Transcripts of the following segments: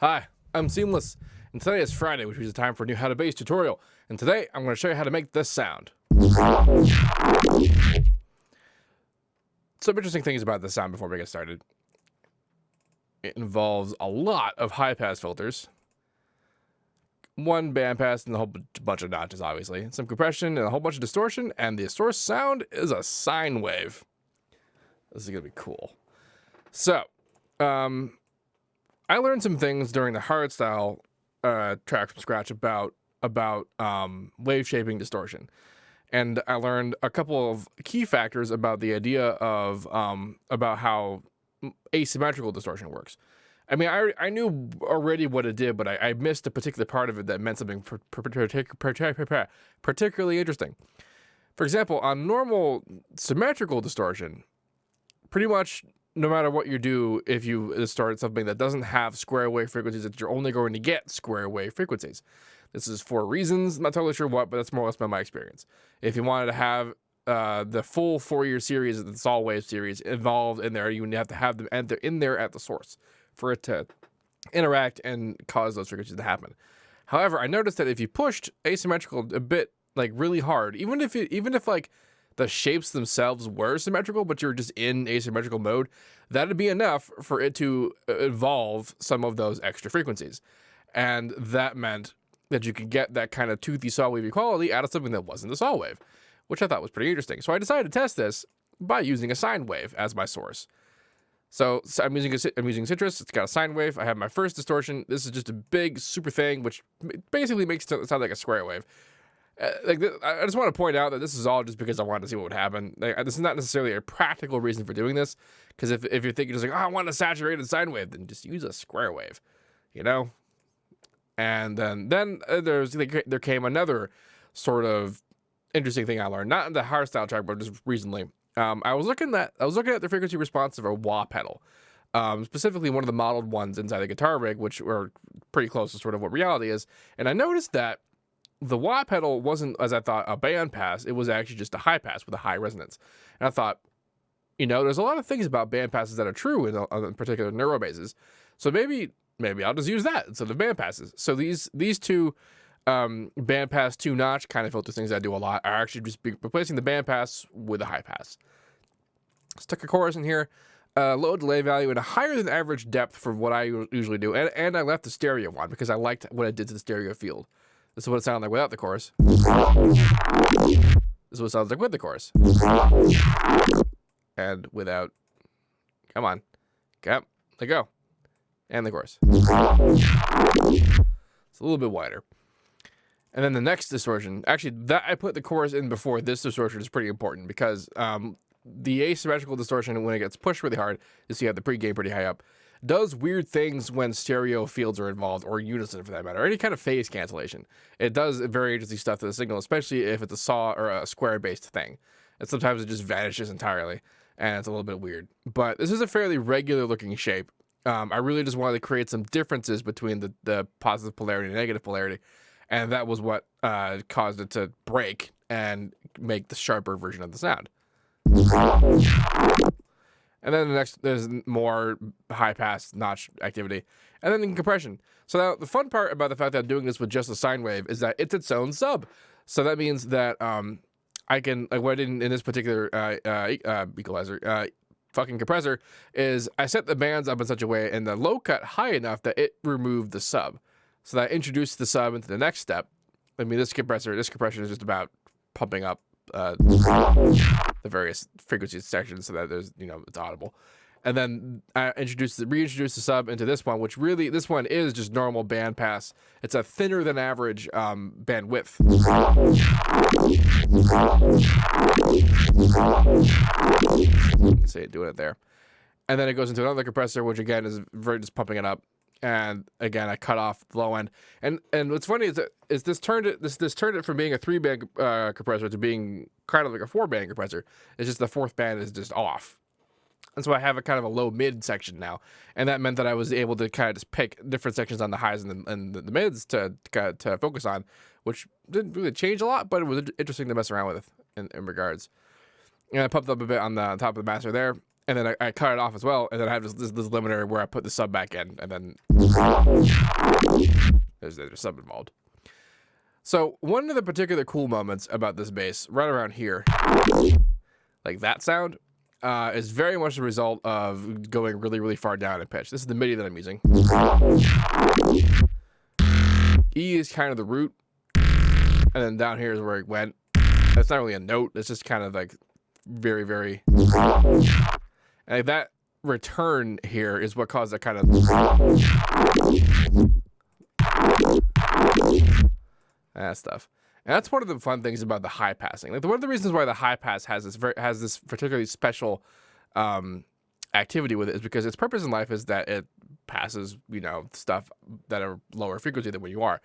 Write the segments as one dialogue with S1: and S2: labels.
S1: Hi, I'm Seamless, and today is Friday, which means it's time for a new How to Bass tutorial. And today, I'm going to show you how to make this sound. Some interesting things about this sound before we get started. It involves a lot of high-pass filters, one bandpass, and a whole bunch of notches, obviously, some compression, and a whole bunch of distortion, and the source sound is a sine wave. This is going to be cool. So, I learned some things during the hardstyle track from scratch about wave shaping distortion, and I learned a couple of key factors about the idea of about how asymmetrical distortion works. I mean, I knew already what it did, but I missed a particular part of it that meant something particularly interesting. For example, on normal symmetrical distortion, pretty much no matter what you do, if you distort something that doesn't have square wave frequencies, that you're only going to get square wave frequencies. This is for reasons, I'm not totally sure what, but that's more or less been my experience. If you wanted to have the full Fourier series, the Sol wave series involved in there, you would have to have them enter in there at the source for it to interact and cause those frequencies to happen. However, I noticed that if you pushed asymmetrical a bit, like really hard, even if like the shapes themselves were symmetrical, but you're just in asymmetrical mode, that'd be enough for it to evolve some of those extra frequencies. And that meant that you could get that kind of toothy saw wave equality out of something that wasn't a saw wave, which I thought was pretty interesting. So I decided to test this by using a sine wave as my source. So I'm using Citrus. It's got a sine wave. I have my first distortion. This is just a big super thing, which basically makes it sound like a square wave. I just want to point out that this is all just because I wanted to see what would happen. This is not necessarily a practical reason for doing this, because if you're thinking just like, oh, I want a saturated sine wave, then just use a square wave, you know? And then there came another sort of interesting thing I learned, not in the hardstyle track, but just recently. I was looking at the frequency response of a wah pedal, specifically one of the modeled ones inside the guitar rig, which were pretty close to sort of what reality is, and I noticed that the wah pedal wasn't, as I thought, a band pass. It was actually just a high pass with a high resonance. And I thought, you know, there's a lot of things about band passes that are true in particular neurobasses. So maybe I'll just use that instead of band passes. So these two band pass 2-notch kind of filter things I do a lot are actually just replacing the band pass with a high pass. Stuck a chorus in here, low delay value, and a higher than average depth for what I usually do. And I left the stereo on because I liked what it did to the stereo field. This is what it sounded like without the chorus. This is what it sounds like with the chorus. And without. Come on. Okay. Let go. And the chorus. It's a little bit wider. And then the next distortion. Actually, that I put the chorus in before this distortion is pretty important because the asymmetrical distortion, when it gets pushed really hard, is you have the pre-gain pretty high up, does weird things when stereo fields are involved, or unison for that matter, or any kind of phase cancellation. It does very interesting stuff to the signal, especially if it's a saw or a square-based thing. And sometimes it just vanishes entirely, and it's a little bit weird. But this is a fairly regular-looking shape. I really just wanted to create some differences between the positive polarity and negative polarity, and that was what caused it to break and make the sharper version of the sound. And then there's more high pass notch activity. And then in compression. So now the fun part about the fact that I'm doing this with just a sine wave is that it's its own sub. So that means that I can, like what I did in this particular equalizer, fucking compressor, is I set the bands up in such a way and the low cut high enough that it removed the sub. So that introduced the sub into the next step. I mean, this compression is just about pumping up the various frequency sections so that there's, you know, it's audible. And then I reintroduced the sub into this one, which really, this one is just normal band pass. It's a thinner than average bandwidth. See it doing it there. And then it goes into another compressor, which again is just pumping it up. And again, I cut off the low end. And what's funny is this turned it from being a 3-band compressor to being kind of like a 4-band compressor. It's just the 4th band is just off. And so I have a kind of a low mid section now. And that meant that I was able to kind of just pick different sections on the highs and the mids to focus on, which didn't really change a lot, but it was interesting to mess around with in regards. And I pumped up a bit on the top of the master there. and then I cut it off as well, and then I have this limiter where I put the sub back in, and then there's sub involved. So one of the particular cool moments about this bass, right around here, like that sound, is very much the result of going really, really far down in pitch. This is the MIDI that I'm using. E is kind of the root, and then down here is where it went. It's not really a note. It's just kind of like very, very... And like that return here is what caused that kind of... that stuff. And that's one of the fun things about the high passing. Like one of the reasons why the high pass has this particularly special activity with it is because its purpose in life is that it passes, you know, stuff that are lower frequency than what you are.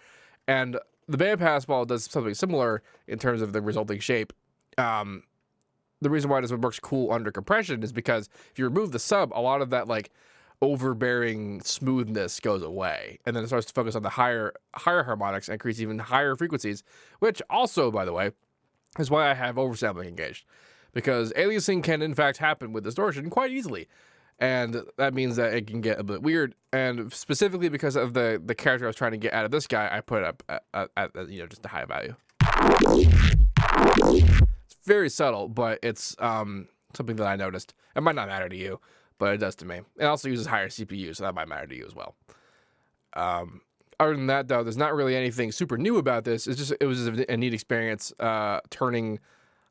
S1: And the bandpass, while it does something similar in terms of the resulting shape, the reason why this works cool under compression is because if you remove the sub, a lot of that like overbearing smoothness goes away, and then it starts to focus on the higher harmonics and creates even higher frequencies, which also, by the way, is why I have oversampling engaged, because aliasing can in fact happen with distortion quite easily, and that means that it can get a bit weird. And specifically because of the character I was trying to get out of this guy, I put it up at you know, just a high value. It's very subtle, but it's something that I noticed. It might not matter to you, but it does to me. It also uses higher CPU, so that might matter to you as well. Other than that, though, there's not really anything super new about this. It was just a neat experience turning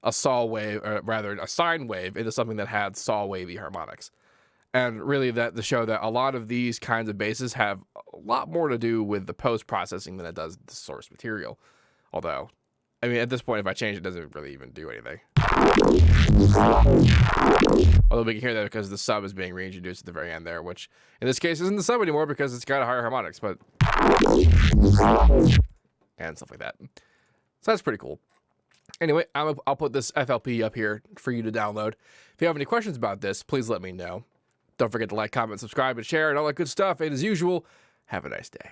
S1: a saw wave, or rather a sine wave, into something that had saw wavy harmonics. And really, that to show that a lot of these kinds of basses have a lot more to do with the post-processing than it does the source material. Although, I mean, at this point, if I change it, doesn't really even do anything. Although we can hear that because the sub is being reintroduced at the very end there, which in this case isn't the sub anymore because it's got a higher harmonics, but and stuff like that. So that's pretty cool. Anyway, I'll put this FLP up here for you to download. If you have any questions about this, please let me know. Don't forget to like, comment, subscribe, and share, and all that good stuff. And as usual, have a nice day.